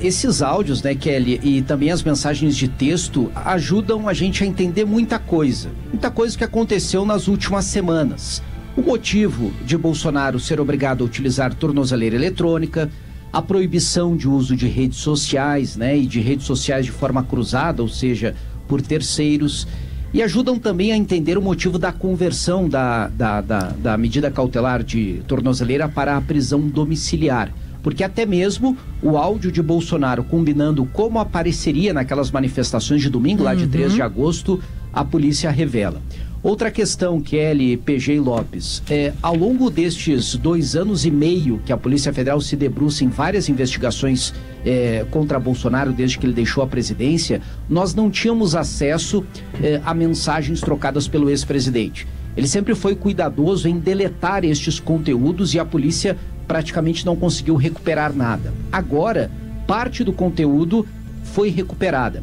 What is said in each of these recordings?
esses áudios, né, Kelly, e também as mensagens de texto ajudam a gente a entender muita coisa que aconteceu nas últimas semanas. O motivo de Bolsonaro ser obrigado a utilizar tornozeleira eletrônica, a proibição de uso de redes sociais, né, e de redes sociais de forma cruzada, ou seja, por terceiros, e ajudam também a entender o motivo da conversão da medida cautelar de tornozeleira para a prisão domiciliar. Porque até mesmo o áudio de Bolsonaro combinando como apareceria naquelas manifestações de domingo, lá de 3 de agosto, a polícia revela. Outra questão, Kelly, PG e Lopes, ao longo destes 2 anos e meio que a Polícia Federal se debruça em várias investigações contra Bolsonaro desde que ele deixou a presidência, nós não tínhamos acesso a mensagens trocadas pelo ex-presidente. Ele sempre foi cuidadoso em deletar estes conteúdos e a polícia praticamente não conseguiu recuperar nada. Agora, parte do conteúdo foi recuperada.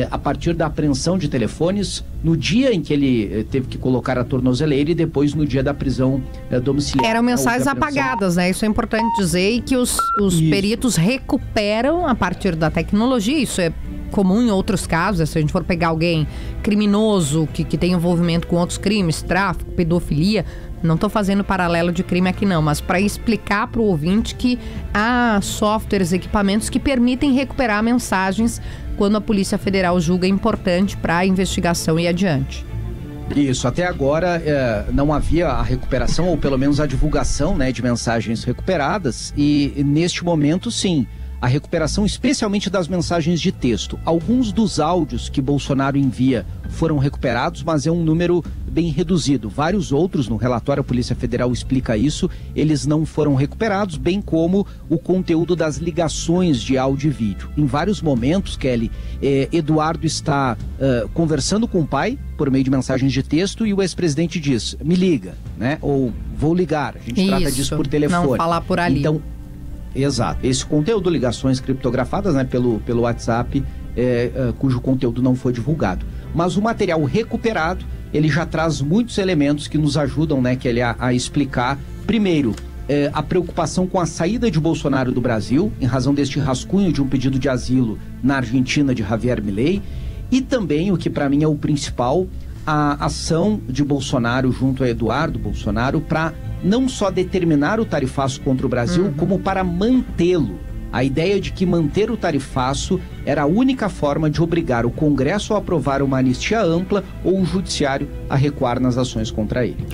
A partir da apreensão de telefones, no dia em que ele teve que colocar a tornozeleira e depois no dia da prisão domiciliar. Eram mensagens apagadas, né? Isso é importante dizer, e que os peritos recuperam a partir da tecnologia. Isso é comum em outros casos. Se a gente for pegar alguém criminoso que tem envolvimento com outros crimes, tráfico, pedofilia, não estou fazendo paralelo de crime aqui não, mas para explicar para o ouvinte que há softwares, equipamentos que permitem recuperar mensagens quando a Polícia Federal julga importante para a investigação e adiante. Isso, até agora não havia a recuperação, ou pelo menos a divulgação, né, de mensagens recuperadas, e neste momento sim, a recuperação especialmente das mensagens de texto. Alguns dos áudios que Bolsonaro envia foram recuperados, mas é um número bem reduzido. Vários outros, no relatório a Polícia Federal explica isso, eles não foram recuperados, bem como o conteúdo das ligações de áudio e vídeo. Em vários momentos, Kelly, Eduardo está conversando com o pai por meio de mensagens de texto e o ex-presidente diz, me liga, né? Ou vou ligar, a gente trata disso por telefone. Não falar por ali. Então, exato. Esse conteúdo, ligações criptografadas, né, pelo WhatsApp, cujo conteúdo não foi divulgado. Mas o material recuperado, ele já traz muitos elementos que nos ajudam, né, Kelly, a explicar, primeiro, a preocupação com a saída de Bolsonaro do Brasil, em razão deste rascunho de um pedido de asilo na Argentina de Javier Milei, e também, o que para mim é o principal, a ação de Bolsonaro junto a Eduardo Bolsonaro para não só determinar o tarifaço contra o Brasil, como para mantê-lo. A ideia de que manter o tarifaço era a única forma de obrigar o Congresso a aprovar uma anistia ampla ou o Judiciário a recuar nas ações contra ele.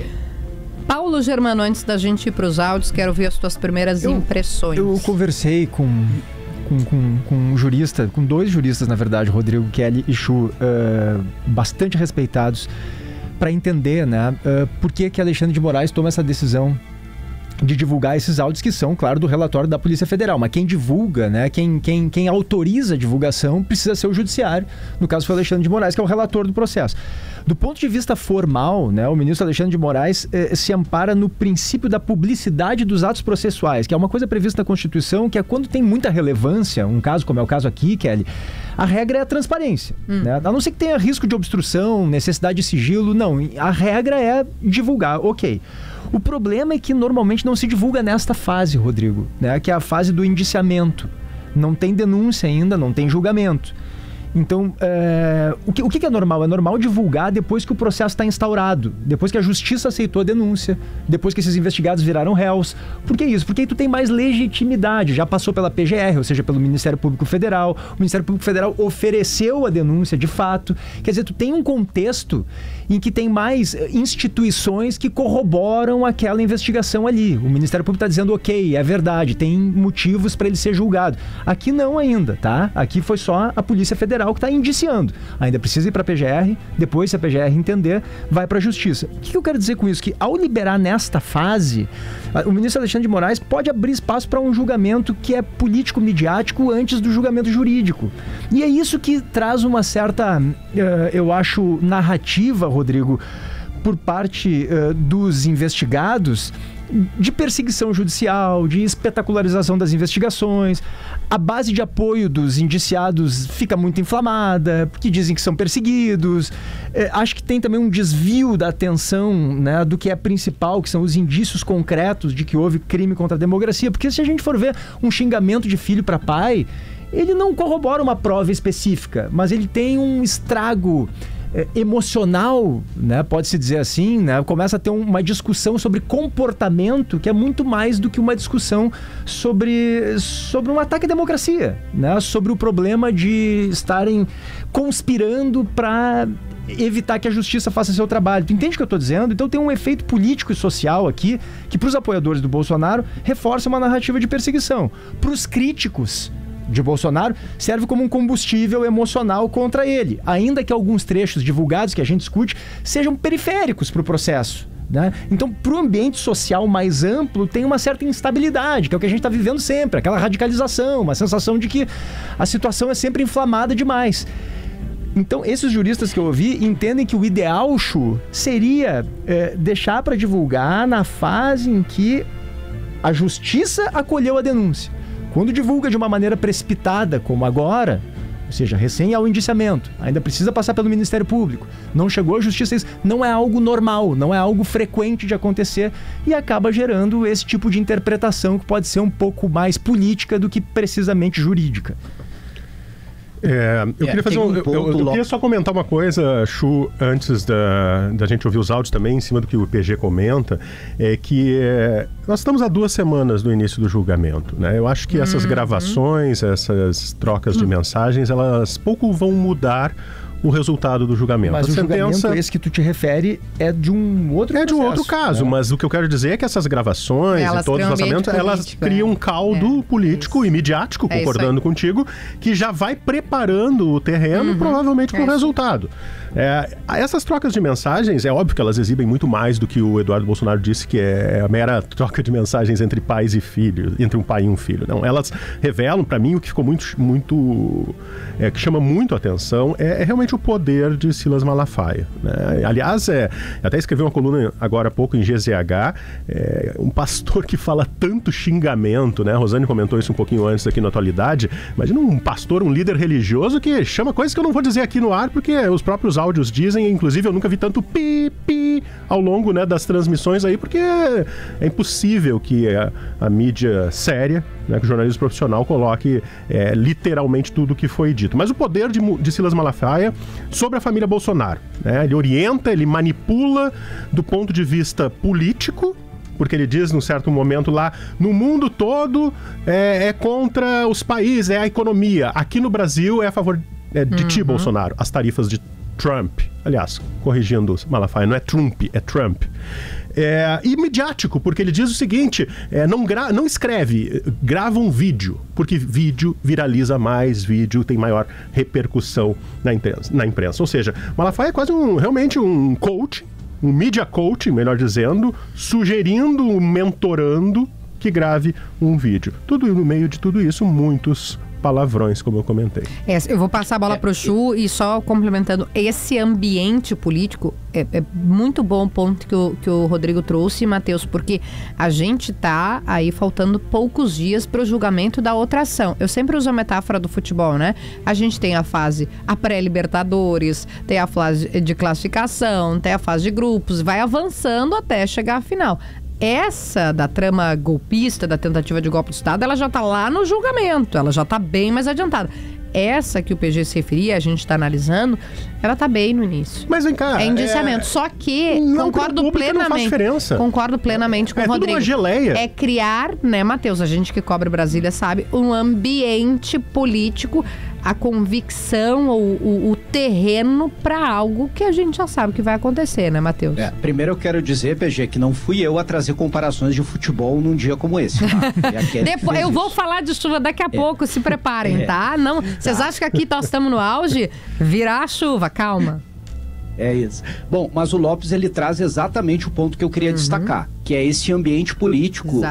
Paulo Germano, antes da gente ir para os áudios, quero ver as tuas primeiras impressões. Eu conversei com um jurista, com 2 juristas, na verdade, Rodrigo, Kelly e Chu, bastante respeitados, para entender, né, por que Alexandre de Moraes toma essa decisão de divulgar esses áudios que são, claro, do relatório da Polícia Federal. Mas quem divulga, né, quem autoriza a divulgação precisa ser o Judiciário. No caso foi o Alexandre de Moraes, que é o relator do processo. Do ponto de vista formal, né, o ministro Alexandre de Moraes se ampara no princípio da publicidade dos atos processuais, que é uma coisa prevista na Constituição, que é quando tem muita relevância, um caso como é o caso aqui, Kelly, a regra é a transparência. Né? A não ser que tenha risco de obstrução, necessidade de sigilo, não. A regra é divulgar, ok. O problema é que normalmente não se divulga nesta fase, Rodrigo, né? Que é a fase do indiciamento. Não tem denúncia ainda, não tem julgamento. Então, o que é normal? É normal divulgar depois que o processo está instaurado, depois que a justiça aceitou a denúncia, depois que esses investigados viraram réus. Por que isso? Porque aí tu tem mais legitimidade, já passou pela PGR, ou seja, pelo Ministério Público Federal, o Ministério Público Federal ofereceu a denúncia de fato, quer dizer, tu tem um contexto em que tem mais instituições que corroboram aquela investigação ali. O Ministério Público está dizendo, ok, é verdade, tem motivos para ele ser julgado. Aqui não ainda, tá? Aqui foi só a Polícia Federal que está indiciando. Ainda precisa ir para a PGR, depois, se a PGR entender, vai para a Justiça. O que eu quero dizer com isso? Que ao liberar nesta fase, o ministro Alexandre de Moraes pode abrir espaço para um julgamento que é político-midiático antes do julgamento jurídico. E é isso que traz uma certa, eu acho, narrativa, Rodrigo, por parte dos investigados, de perseguição judicial, de espetacularização das investigações. A base de apoio dos indiciados fica muito inflamada, porque dizem que são perseguidos. Acho que tem também um desvio da atenção, né, do que é principal, que são os indícios concretos de que houve crime contra a democracia. Porque se a gente for ver um xingamento de filho para pai, ele não corrobora uma prova específica, mas ele tem um estrago emocional, né? Pode-se dizer assim, né? Começa a ter uma discussão sobre comportamento que é muito mais do que uma discussão sobre um ataque à democracia, né? Sobre o problema de estarem conspirando para evitar que a justiça faça seu trabalho. Tu entende o que eu estou dizendo? Então tem um efeito político e social aqui que, para os apoiadores do Bolsonaro, reforça uma narrativa de perseguição. Para os críticos de Bolsonaro, serve como um combustível emocional contra ele, ainda que alguns trechos divulgados que a gente discute sejam periféricos para o processo, né? Então, para o ambiente social mais amplo, tem uma certa instabilidade, que é o que a gente está vivendo sempre, aquela radicalização, uma sensação de que a situação é sempre inflamada demais. Então, esses juristas que eu ouvi entendem que o ideal, Chu, seria deixar para divulgar na fase em que a justiça acolheu a denúncia. Quando divulga de uma maneira precipitada, como agora, ou seja, recém ao indiciamento, ainda precisa passar pelo Ministério Público, não chegou à justiça, isso não é algo normal, não é algo frequente de acontecer e acaba gerando esse tipo de interpretação que pode ser um pouco mais política do que precisamente jurídica. Eu queria fazer eu queria só comentar uma coisa, Chu, antes da gente ouvir os áudios também, em cima do que o PG comenta, nós estamos há 2 semanas do início do julgamento, né? Eu acho que essas gravações, essas trocas de mensagens, elas pouco vão mudar o resultado do julgamento. Mas o julgamento esse que tu te refere é de um outro processo. É de um outro caso, mas o que eu quero dizer é que essas gravações e todos os vazamentos, elas criam um caldo político e midiático, concordando contigo, que já vai preparando o terreno, provavelmente, para o resultado. Essas trocas de mensagens, é óbvio que elas exibem muito mais do que o Eduardo Bolsonaro disse, que é a mera troca de mensagens entre pais e filhos, entre um pai e um filho. Não, elas revelam, para mim, o que ficou que chama muito a atenção é realmente o poder de Silas Malafaia, né? Aliás, até escrevi uma coluna agora há pouco em GZH, um pastor que fala tanto xingamento, né? A Rosane comentou isso um pouquinho antes aqui na Atualidade. Imagina um pastor, um líder religioso que chama coisas que eu não vou dizer aqui no ar, porque os próprios áudios dizem, inclusive eu nunca vi tanto pi ao longo, né, das transmissões aí, porque é impossível que a mídia séria, né, que o jornalismo profissional coloque literalmente tudo o que foi dito. Mas o poder de Silas Malafaia sobre a família Bolsonaro, né? Ele orienta, ele manipula do ponto de vista político, porque ele diz, num certo momento lá, no mundo todo é contra os países, é a economia. Aqui no Brasil é a favor de ti, Bolsonaro, as tarifas de Trump. Aliás, corrigindo Malafaia, não é Trump, é Trump. E midiático, porque ele diz o seguinte, não escreve, grava um vídeo, porque vídeo viraliza mais, vídeo tem maior repercussão na imprensa. Ou seja, Malafaia é quase realmente um coach, um media coach, melhor dizendo, sugerindo, mentorando que grave um vídeo. Tudo no meio de tudo isso, muitos palavrões, como eu comentei. Eu vou passar a bola pro Chu e só complementando, esse ambiente político é muito bom o ponto que o Rodrigo trouxe, Matheus, porque a gente tá aí faltando poucos dias pro julgamento da outra ação. Eu sempre uso a metáfora do futebol, né? A gente tem a pré-Libertadores, tem a fase de classificação, tem a fase de grupos, vai avançando até chegar à final. Essa da trama golpista, da tentativa de golpe de Estado, ela já está lá no julgamento, ela já está bem mais adiantada. Essa que o PG se referia, a gente está analisando, ela está bem no início. Mas vem cá, indiciamento. Só que concordo plenamente com o Rodrigo. Tudo uma geleia. É criar, né, Matheus, a gente que cobre Brasília sabe, um ambiente político, a convicção, o terreno para algo que a gente já sabe que vai acontecer, né, Matheus? Primeiro eu quero dizer, PG, que não fui eu a trazer comparações de futebol num dia como esse. Depois, eu vou falar de chuva daqui a pouco, se preparem, tá? Não, vocês acham que aqui nós estamos no auge? Virá a chuva, calma. É isso. Bom, mas o Lopes, ele traz exatamente o ponto que eu queria destacar, que é esse ambiente político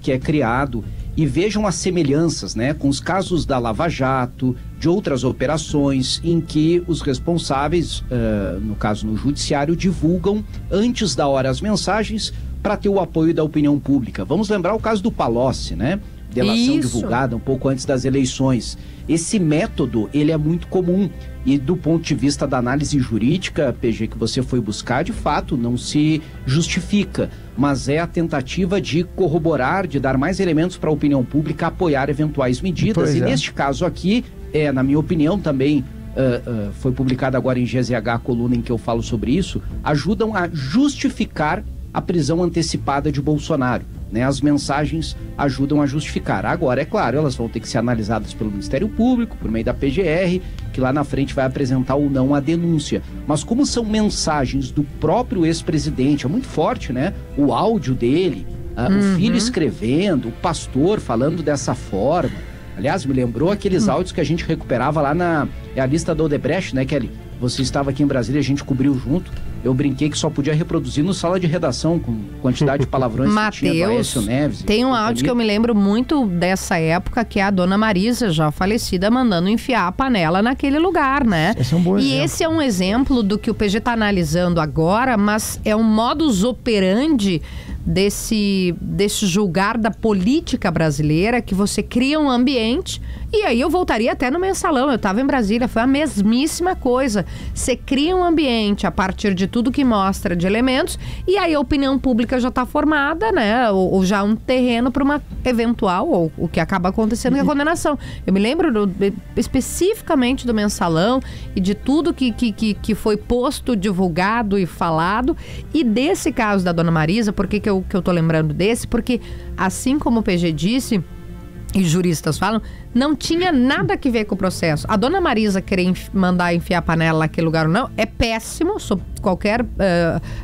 que é criado. E vejam as semelhanças, né, com os casos da Lava Jato, de outras operações em que os responsáveis, no caso no judiciário, divulgam antes da hora as mensagens para ter o apoio da opinião pública. Vamos lembrar o caso do Palocci, né? delação divulgada um pouco antes das eleições. Esse método, ele é muito comum e do ponto de vista da análise jurídica, PG, que você foi buscar, de fato, não se justifica, mas é a tentativa de corroborar, de dar mais elementos para a opinião pública apoiar eventuais medidas. Neste caso aqui, na minha opinião também, foi publicada agora em GZH a coluna em que eu falo sobre isso, ajudam a justificar a prisão antecipada de Bolsonaro. As mensagens ajudam a justificar. Agora, é claro, elas vão ter que ser analisadas pelo Ministério Público, por meio da PGR, que lá na frente vai apresentar ou não a denúncia. Mas como são mensagens do próprio ex-presidente, é muito forte, né? O áudio dele, o filho escrevendo, o pastor falando dessa forma. Aliás, me lembrou aqueles áudios que a gente recuperava lá na a lista da Odebrecht, né, Kelly? Você estava aqui em Brasília, a gente cobriu junto. Eu brinquei que só podia reproduzir no sala de redação, com quantidade de palavrões que tinha do Aécio Neves. Tem um áudio que eu me lembro muito dessa época, que é a dona Marisa, já falecida, mandando enfiar a panela naquele lugar, né? Esse é um bom exemplo. E esse é um exemplo do que o PG está analisando agora, mas é um modus operandi desse julgar da política brasileira, que você cria um ambiente, e aí eu voltaria até no Mensalão, eu estava em Brasília, foi a mesmíssima coisa. Você cria um ambiente a partir de tudo que mostra de elementos, e aí a opinião pública já está formada, né? Ou já um terreno para uma eventual, ou o que acaba acontecendo, que é a condenação. Eu me lembro especificamente do Mensalão e de tudo que foi posto, divulgado e falado, e desse caso da dona Marisa. Por que eu tô lembrando desse? Porque, assim como o PG disse, e juristas falam, não tinha nada a ver com o processo. A dona Marisa querer mandar enfiar a panela naquele lugar ou não, é péssimo, sob qualquer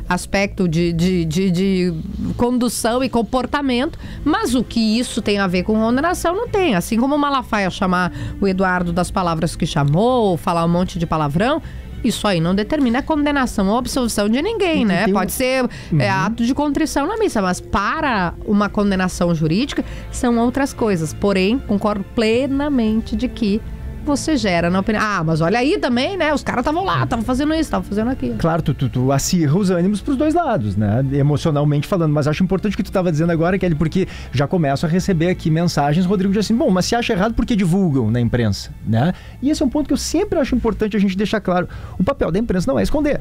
aspecto de condução e comportamento, mas o que isso tem a ver com condenação, não tem. Assim como o Malafaia chamar o Eduardo das palavras que chamou, ou falar um monte de palavrão, isso aí não determina a condenação ou absolvição de ninguém, né? Pode ser ato de contrição na missa, mas para uma condenação jurídica são outras coisas. Porém, concordo plenamente de que você gera na opinião. Mas olha aí também, né? Os caras estavam lá, estavam fazendo isso, estavam fazendo aquilo. Claro, tu acirra os ânimos pros dois lados, né? Emocionalmente falando. Mas acho importante o que tu estava dizendo agora, Kelly, porque já começo a receber aqui mensagens, Rodrigo, diz assim, bom, mas se acha errado, por que divulgam na imprensa, né? E esse é um ponto que eu sempre acho importante a gente deixar claro. O papel da imprensa não é esconder.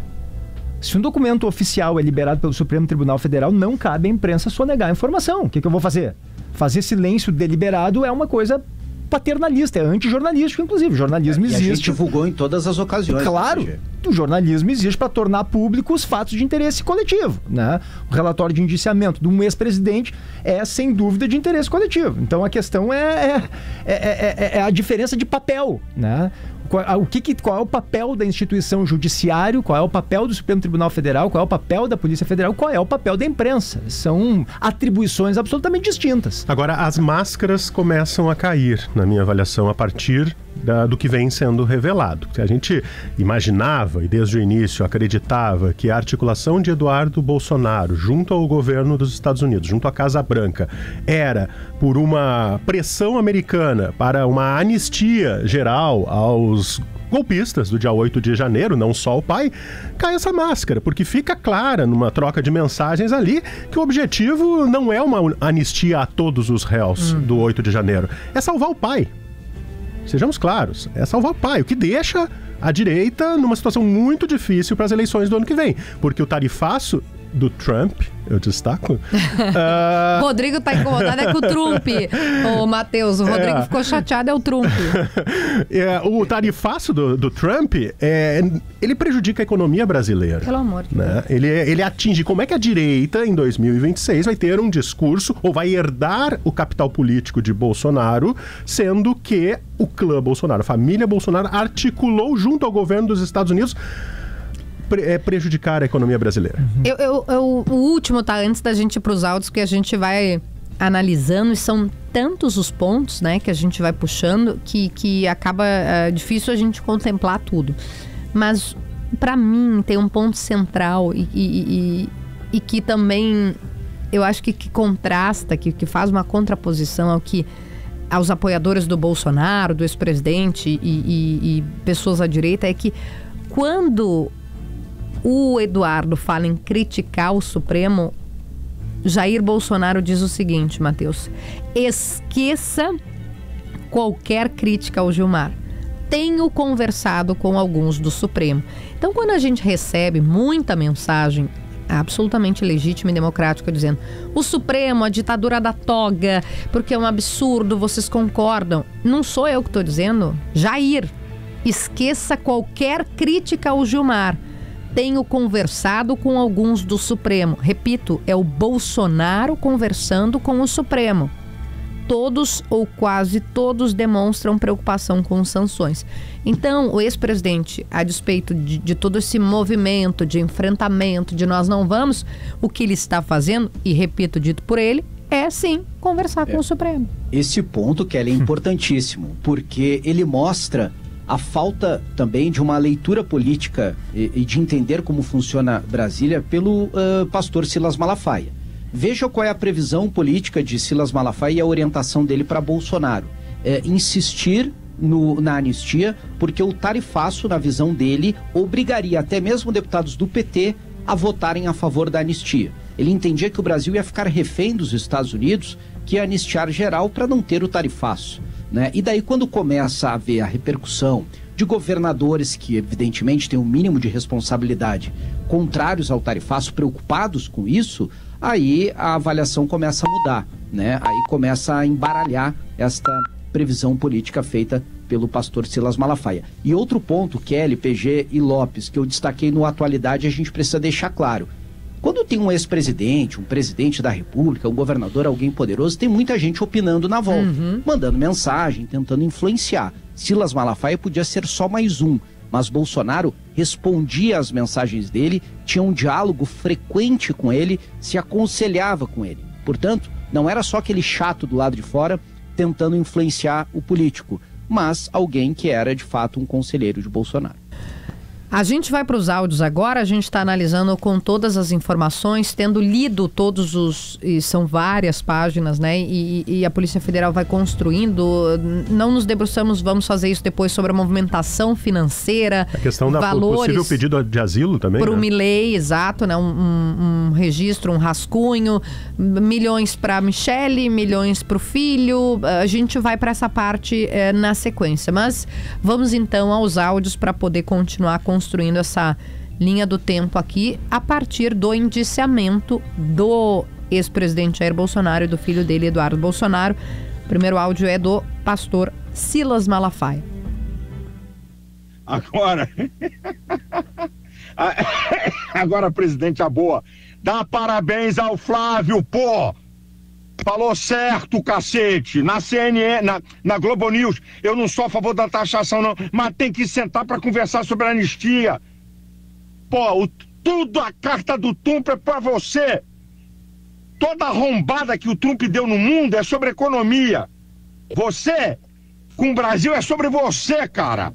Se um documento oficial é liberado pelo Supremo Tribunal Federal, não cabe à imprensa sonegar a informação. O que eu vou fazer? Fazer silêncio deliberado é uma coisa paternalista, é antijornalístico, inclusive. O jornalismo existe. A gente divulgou em todas as ocasiões. Claro, o jornalismo existe para tornar público os fatos de interesse coletivo, né? O relatório de indiciamento de um ex-presidente é, sem dúvida, de interesse coletivo. Então, a questão é a diferença de papel, né? Qual é o papel da instituição judiciária, qual é o papel do Supremo Tribunal Federal, qual é o papel da Polícia Federal, qual é o papel da imprensa. São atribuições absolutamente distintas. Agora, as máscaras começam a cair, na minha avaliação, a partir do que vem sendo revelado. A gente imaginava e desde o início acreditava que a articulação de Eduardo Bolsonaro junto ao governo dos Estados Unidos, junto à Casa Branca, era por uma pressão americana para uma anistia geral aos golpistas do dia 8 de janeiro, não só o pai, cai essa máscara, porque fica clara numa troca de mensagens ali que o objetivo não é uma anistia a todos os réus do 8 de janeiro, é salvar o pai. Sejamos claros, é salvar o pai, o que deixa a direita numa situação muito difícil para as eleições do ano que vem, porque o tarifaço do Trump, eu destaco... Rodrigo tá incomodado é com o Trump, ô Matheus, o Rodrigo ficou chateado, é o Trump. O tarifaço do Trump, ele prejudica a economia brasileira. Pelo amor de Deus. Ele atinge, como é que a direita, em 2026, vai ter um discurso, ou vai herdar o capital político de Bolsonaro, sendo que o clã Bolsonaro, a família Bolsonaro, articulou junto ao governo dos Estados Unidos prejudicar a economia brasileira. O último, tá? Antes da gente ir para os áudios, que a gente vai analisando, e são tantos os pontos, né, que a gente vai puxando, que acaba difícil a gente contemplar tudo. Mas, para mim, tem um ponto central e que também, eu acho que contrasta, que faz uma contraposição aos apoiadores do Bolsonaro, do ex-presidente e pessoas à direita, é que quando o Eduardo fala em criticar o Supremo, Jair Bolsonaro diz o seguinte, Matheus: esqueça qualquer crítica ao Gilmar. Tenho conversado com alguns do Supremo. Então, quando a gente recebe muita mensagem absolutamente legítima e democrática dizendo o Supremo, a ditadura da toga, porque é um absurdo, vocês concordam? Não sou eu que estou dizendo. Jair, esqueça qualquer crítica ao Gilmar. Tenho conversado com alguns do Supremo. Repito, é o Bolsonaro conversando com o Supremo. Todos ou quase todos demonstram preocupação com sanções. Então, o ex-presidente, a despeito de todo esse movimento de enfrentamento, de nós não vamos, o que ele está fazendo, e repito, dito por ele, é sim conversar com o Supremo. Esse ponto, Kelly, é importantíssimo, porque ele mostra a falta também de uma leitura política e de entender como funciona Brasília pelo pastor Silas Malafaia. Veja qual é a previsão política de Silas Malafaia e a orientação dele para Bolsonaro. Insistir na anistia, porque o tarifaço, na visão dele, obrigaria até mesmo deputados do PT a votarem a favor da anistia. Ele entendia que o Brasil ia ficar refém dos Estados Unidos, que ia anistiar geral para não ter o tarifaço, né? E daí, quando começa a haver a repercussão de governadores que, evidentemente, têm um mínimo de responsabilidade, contrários ao tarifaço, preocupados com isso, aí a avaliação começa a mudar, né? Aí começa a embaralhar esta previsão política feita pelo pastor Silas Malafaia. E outro ponto, Kelly, PG e Lopes, que eu destaquei no Atualidade, a gente precisa deixar claro. Quando tem um ex-presidente, um presidente da República, um governador, alguém poderoso, tem muita gente opinando na volta, mandando mensagem, tentando influenciar. Silas Malafaia podia ser só mais um, mas Bolsonaro respondia às mensagens dele, tinha um diálogo frequente com ele, se aconselhava com ele. Portanto, não era só aquele chato do lado de fora tentando influenciar o político, mas alguém que era de fato um conselheiro de Bolsonaro. A gente vai para os áudios agora, a gente está analisando com todas as informações, tendo lido todos os... e são várias páginas, né? E a Polícia Federal vai construindo. Não nos debruçamos, vamos fazer isso depois, sobre a movimentação financeira. A questão da possível pedido de asilo também, para o Milei, exato, né? Um registro, um rascunho, milhões para Michele, milhões para o filho. A gente vai para essa parte na sequência. Mas vamos então aos áudios para poder continuar construindo essa linha do tempo aqui a partir do indiciamento do ex-presidente Jair Bolsonaro e do filho dele, Eduardo Bolsonaro. O primeiro áudio é do pastor Silas Malafaia. Agora, presidente, a boa. Dá parabéns ao Flávio, pô! Falou certo, cacete. Na CNN, na Globo News, eu não sou a favor da taxação, não, mas tem que sentar para conversar sobre a anistia. Pô, tudo a carta do Trump é pra você. Toda a arrombada que o Trump deu no mundo é sobre economia. Você, com o Brasil, é sobre você, cara.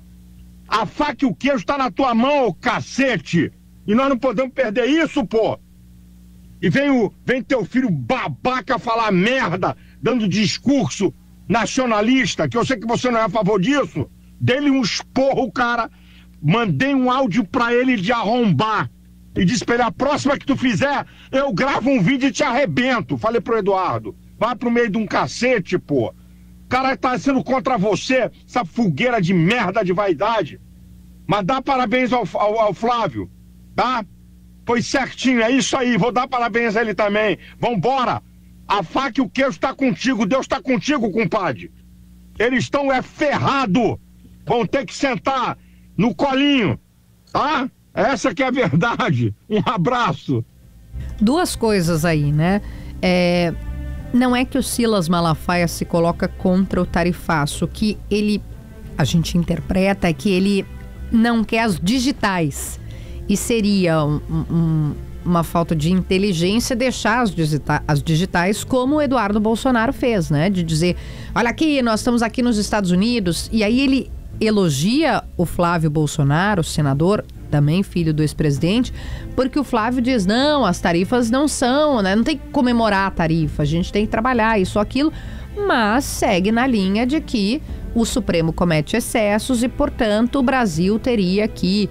A faca e o queijo tá na tua mão, ô cacete. E nós não podemos perder isso, pô. E vem teu filho babaca falar merda, dando discurso nacionalista, que eu sei que você não é a favor disso. Dei-lhe um esporro, cara. Mandei um áudio pra ele de arrombar. E disse pra ele, a próxima que tu fizer, eu gravo um vídeo e te arrebento. Falei pro Eduardo, vai pro meio de um cacete, pô. O cara tá sendo contra você, essa fogueira de merda de vaidade. Mas dá parabéns ao Flávio, tá? Foi certinho, é isso aí, vou dar parabéns a ele também. Vambora! A faca e o queijo tá contigo, Deus tá contigo, compadre. Eles estão ferrado. Vão ter que sentar no colinho, tá? Essa que é a verdade. Um abraço. Duas coisas aí, né? Não é que o Silas Malafaia se coloca contra o tarifaço, o que a gente interpreta é que ele não quer as digitais. E seria uma falta de inteligência deixar as digitais como o Eduardo Bolsonaro fez, né? De dizer, olha aqui, nós estamos aqui nos Estados Unidos. E aí ele elogia o Flávio Bolsonaro, senador, também filho do ex-presidente, porque o Flávio diz, não, as tarifas não são, né? Não tem que comemorar a tarifa, a gente tem que trabalhar isso ou aquilo, mas segue na linha de que o Supremo comete excessos e, portanto, o Brasil teria que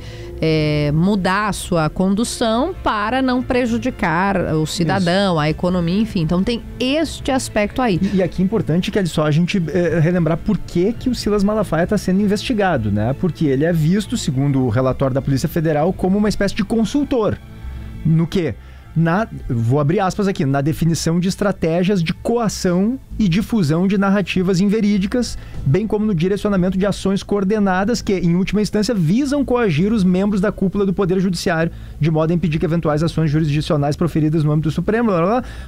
mudar a sua condução para não prejudicar o cidadão, a economia, enfim. Então tem este aspecto aí. E aqui é importante que é só a gente relembrar por que o Silas Malafaia está sendo investigado, né? Porque ele é visto, segundo o relatório da Polícia Federal, como uma espécie de consultor. No quê? Vou abrir aspas aqui, na definição de estratégias de coação e difusão de narrativas inverídicas, bem como no direcionamento de ações coordenadas que, em última instância, visam coagir os membros da cúpula do Poder Judiciário, de modo a impedir que eventuais ações jurisdicionais proferidas no âmbito do Supremo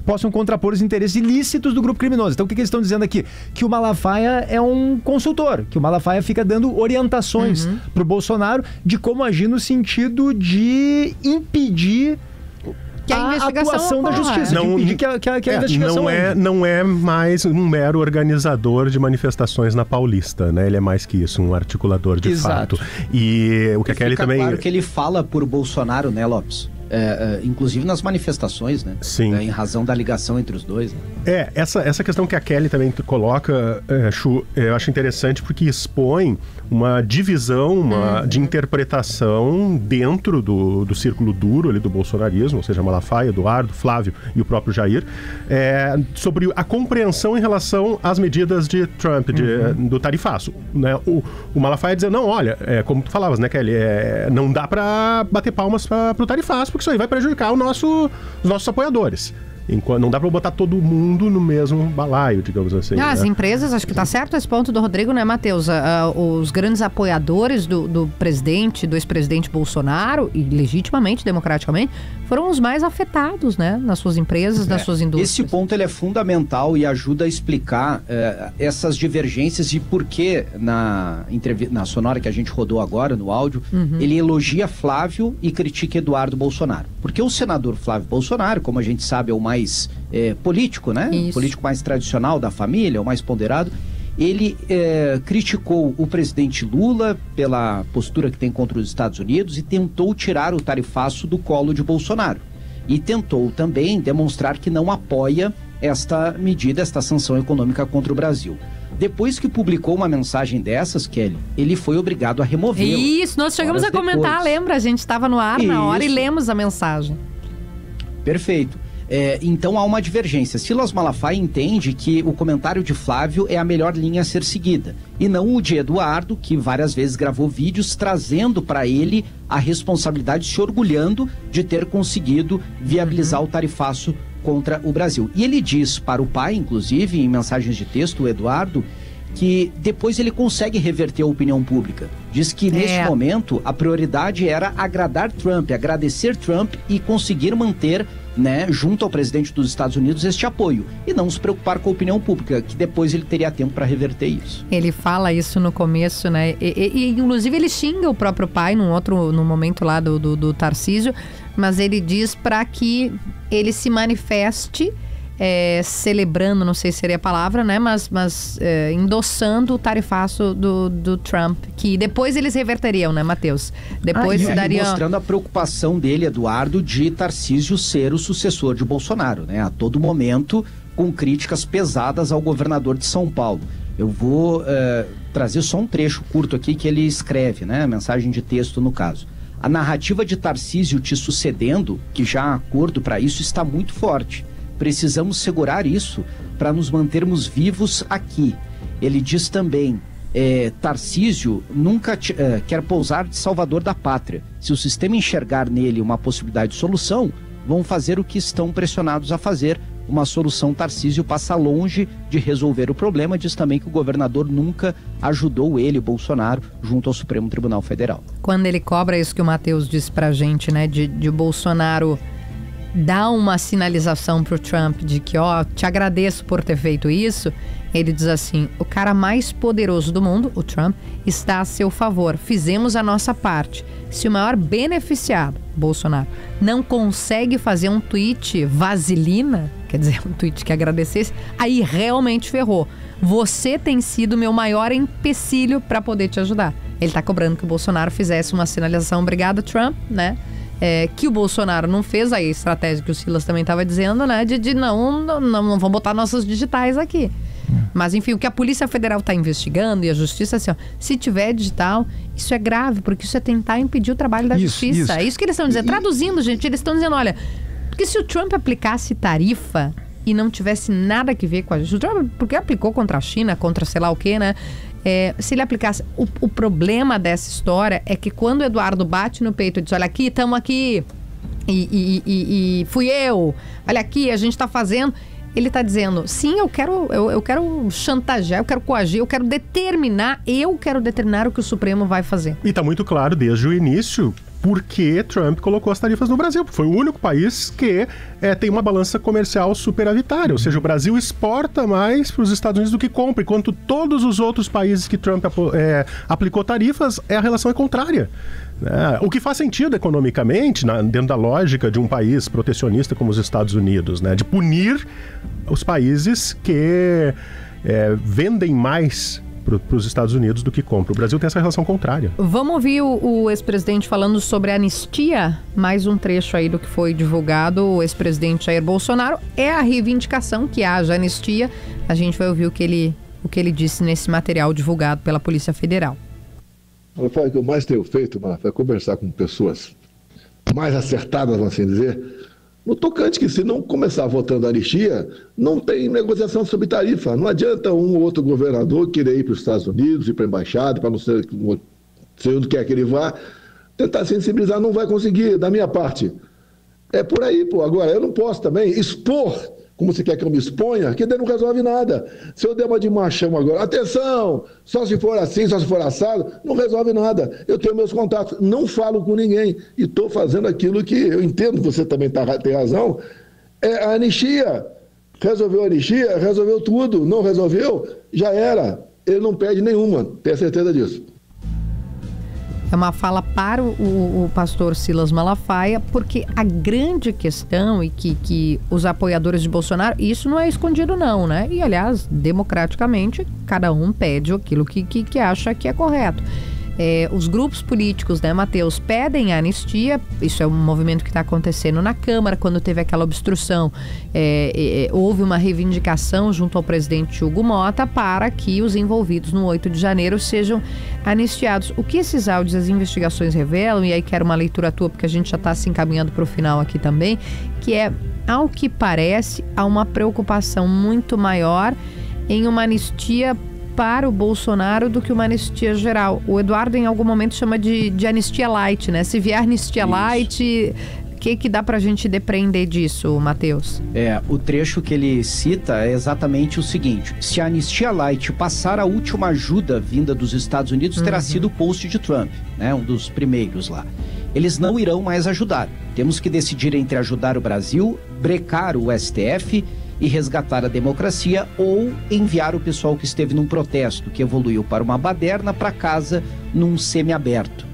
possam contrapor os interesses ilícitos do grupo criminoso. Então, o que eles estão dizendo aqui? Que o Malafaia é um consultor, que o Malafaia fica dando orientações para o Bolsonaro de como agir no sentido de impedir que a atuação da justiça, de impedir que a investigação não é mais um mero organizador de manifestações na Paulista, né? Ele é mais que isso, um articulador de fato. E o que a Kelly também... Claro que ele fala por Bolsonaro, né, Lopes? Inclusive nas manifestações, né? Sim. Em razão da ligação entre os dois, né? Essa questão que a Kelly também coloca, Chu, eu acho interessante porque expõe uma divisão de interpretação dentro do círculo duro ali do bolsonarismo, ou seja, Malafaia, Eduardo, Flávio e o próprio Jair, sobre a compreensão em relação às medidas de Trump, do tarifaço, né? O Malafaia dizendo, não, olha, como tu falavas, né, Kelly, não dá pra bater palmas pro tarifaço, porque isso aí vai prejudicar os nossos apoiadores. Não dá pra botar todo mundo no mesmo balaio, digamos assim. Né? As empresas, acho que tá certo esse ponto do Rodrigo, né, Matheus? Os grandes apoiadores do presidente, do ex-presidente Bolsonaro, e legitimamente, democraticamente, foram os mais afetados, né? Nas suas empresas, nas suas indústrias. Esse ponto ele é fundamental e ajuda a explicar essas divergências e por que na sonora que a gente rodou agora, no áudio, ele elogia Flávio e critica Eduardo Bolsonaro. Porque o senador Flávio Bolsonaro, como a gente sabe, é o mais político, né? Isso. Político mais tradicional da família, o mais ponderado. Ele criticou o presidente Lula pela postura que tem contra os Estados Unidos e tentou tirar o tarifaço do colo de Bolsonaro. E tentou também demonstrar que não apoia esta medida, esta sanção econômica contra o Brasil. Depois que publicou uma mensagem dessas, Kelly, ele foi obrigado a removê-la. Isso, nós chegamos a comentar, lembra? A gente estava no ar na hora e lemos a mensagem. Perfeito. Então há uma divergência. Silas Malafaia entende que o comentário de Flávio é a melhor linha a ser seguida, e não o de Eduardo, que várias vezes gravou vídeos trazendo para ele a responsabilidade, se orgulhando de ter conseguido viabilizar o tarifaço contra o Brasil. E ele diz para o pai, inclusive, em mensagens de texto, o Eduardo, que depois ele consegue reverter a opinião pública. Diz que nesse momento a prioridade era agradar Trump, agradecer Trump e conseguir manter, né, junto ao presidente dos Estados Unidos, este apoio. E não se preocupar com a opinião pública, que depois ele teria tempo para reverter isso. Ele fala isso no começo, né? E inclusive ele xinga o próprio pai no momento lá do Tarcísio, mas ele diz para que ele se manifeste celebrando, não sei se seria a palavra, né? Mas endossando o tarifaço do Trump, que depois eles reverteriam, né, Matheus? Depois daria... mostrando a preocupação dele, Eduardo, de Tarcísio ser o sucessor de Bolsonaro, né? A todo momento, com críticas pesadas ao governador de São Paulo. Eu vou trazer só um trecho curto aqui que ele escreve, né? Mensagem de texto, no caso. A narrativa de Tarcísio te sucedendo, que já há acordo para isso, está muito forte. Precisamos segurar isso para nos mantermos vivos aqui. Ele diz também, Tarcísio nunca quer pousar de salvador da pátria. Se o sistema enxergar nele uma possibilidade de solução, vão fazer o que estão pressionados a fazer. Uma solução, Tarcísio passa longe de resolver o problema. Diz também que o governador nunca ajudou ele, Bolsonaro, junto ao Supremo Tribunal Federal. Quando ele cobra isso que o Matheus disse pra gente, né, de Bolsonaro dá uma sinalização pro Trump de que, te agradeço por ter feito isso, ele diz assim, o cara mais poderoso do mundo, o Trump, está a seu favor, fizemos a nossa parte. Se o maior beneficiado, Bolsonaro, não consegue fazer um tweet vaselina, quer dizer, um tweet que agradecesse, aí realmente ferrou. Você tem sido meu maior empecilho para poder te ajudar. Ele tá cobrando que o Bolsonaro fizesse uma sinalização, obrigado, Trump, né? Que o Bolsonaro não fez, aí a estratégia que o Silas também estava dizendo, né? De não vamos botar nossas digitais aqui. Mas, enfim, o que a Polícia Federal está investigando e a Justiça, assim, ó, se tiver digital, isso é grave, porque isso é tentar impedir o trabalho da Justiça. É isso que eles estão dizendo. Traduzindo, gente, eles estão dizendo, olha, porque se o Trump aplicasse tarifa e não tivesse nada a ver com a gente, o Trump, porque aplicou contra a China, contra sei lá o quê, né? Se ele aplicasse... O problema dessa história é que quando o Eduardo bate no peito e diz, olha aqui, estamos aqui, e fui eu, olha aqui, a gente está fazendo... Ele está dizendo, sim, eu quero chantagear, eu quero coagir, eu quero determinar o que o Supremo vai fazer. E está muito claro desde o início por que Trump colocou as tarifas no Brasil. Foi o único país que tem uma balança comercial superavitária. Ou seja, o Brasil exporta mais para os Estados Unidos do que compra, enquanto todos os outros países que Trump aplicou tarifas, a relação é contrária. O que faz sentido economicamente, dentro da lógica de um país protecionista como os Estados Unidos, né? De punir os países que vendem mais para os Estados Unidos do que compram. O Brasil tem essa relação contrária. Vamos ouvir o ex-presidente falando sobre a anistia, mais um trecho aí do que foi divulgado. O ex-presidente Jair Bolsonaro é a reivindicação que haja anistia. A gente vai ouvir o que ele disse nesse material divulgado pela Polícia Federal. O que eu mais tenho feito, Malafaia, é conversar com pessoas mais acertadas, vamos assim dizer, no tocante que se não começar votando anistia, não tem negociação sobre tarifa. Não adianta um ou outro governador querer ir para os Estados Unidos, ir para a embaixada, para não sei onde quer que ele vá, tentar sensibilizar, não vai conseguir, da minha parte. É por aí, pô. Agora, eu não posso também expor, como você quer que eu me exponha, que daí não resolve nada. Se eu der uma de machão agora, atenção, só se for assim, só se for assado, não resolve nada. Eu tenho meus contatos, não falo com ninguém e estou fazendo aquilo que eu entendo, você também tem razão, é a anistia. Resolveu a anistia, resolveu tudo. Não resolveu, já era. Ele não perde nenhuma, tenha certeza disso. É uma fala para o pastor Silas Malafaia, porque a grande questão e que os apoiadores de Bolsonaro, isso não é escondido não, né? E, aliás, democraticamente, cada um pede aquilo que acha que é correto. Os grupos políticos, né, Matheus, pedem a anistia. Isso é um movimento que está acontecendo na Câmara. Quando teve aquela obstrução, houve uma reivindicação junto ao presidente Hugo Mota para que os envolvidos no 8 de janeiro sejam anistiados. O que esses áudios, as investigações revelam, e aí quero uma leitura tua, porque a gente já está se encaminhando para o final aqui também, que ao que parece, há uma preocupação muito maior em uma anistia para o Bolsonaro do que uma anistia geral. O Eduardo em algum momento chama de anistia light, né? Se vier anistia light, o que dá pra gente depreender disso, Matheus? O trecho que ele cita é exatamente o seguinte: se a anistia light passar a última ajuda vinda dos Estados Unidos, terá sido o post de Trump, né? Um dos primeiros lá. Eles não irão mais ajudar. Temos que decidir entre ajudar o Brasil, brecar o STF e resgatar a democracia, ou enviar o pessoal que esteve num protesto, que evoluiu para uma baderna, para casa num semiaberto.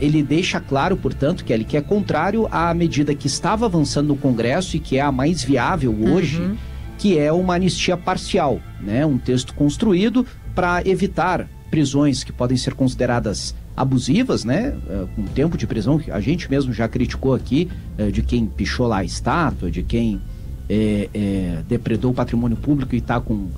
Ele deixa claro, portanto, que ele é contrário à medida que estava avançando no Congresso e que é a mais viável hoje, que é uma anistia parcial, né? Um texto construído para evitar prisões que podem ser consideradas abusivas, né? Com tempo de prisão, que a gente mesmo já criticou aqui, de quem pichou lá a estátua, de quem depredou o patrimônio público e está com